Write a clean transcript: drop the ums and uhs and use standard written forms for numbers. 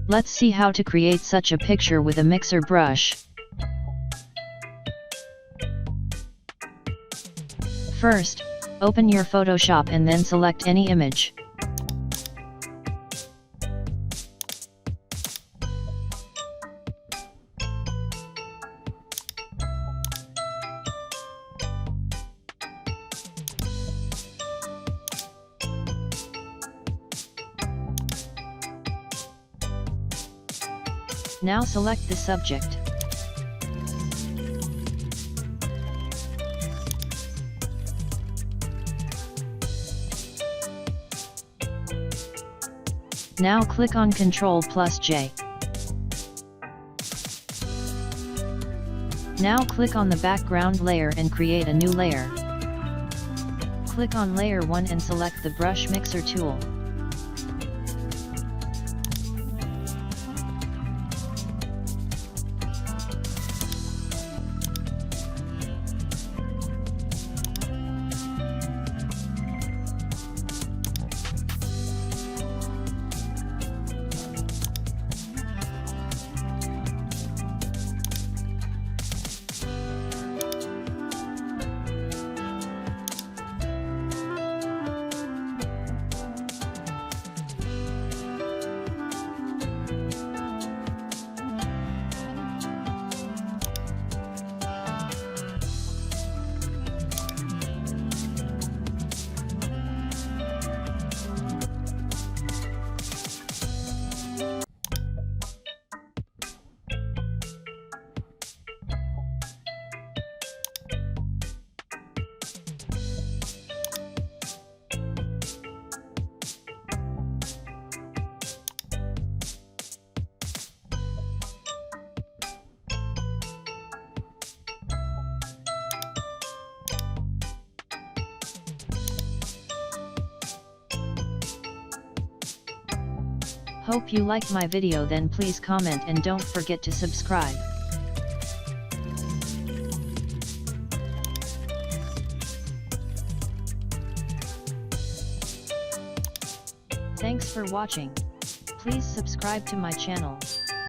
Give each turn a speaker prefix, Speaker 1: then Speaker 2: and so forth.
Speaker 1: Let's see how to create such a picture with a mixer brush. First, open your Photoshop and then select any image. Now select the subject. Now click on Ctrl+J. Now click on the background layer and create a new layer. Click on layer 1 and select the brush mixer tool. Hope you like my video, then please comment and don't forget to subscribe. Thanks for watching. Please subscribe to my channel.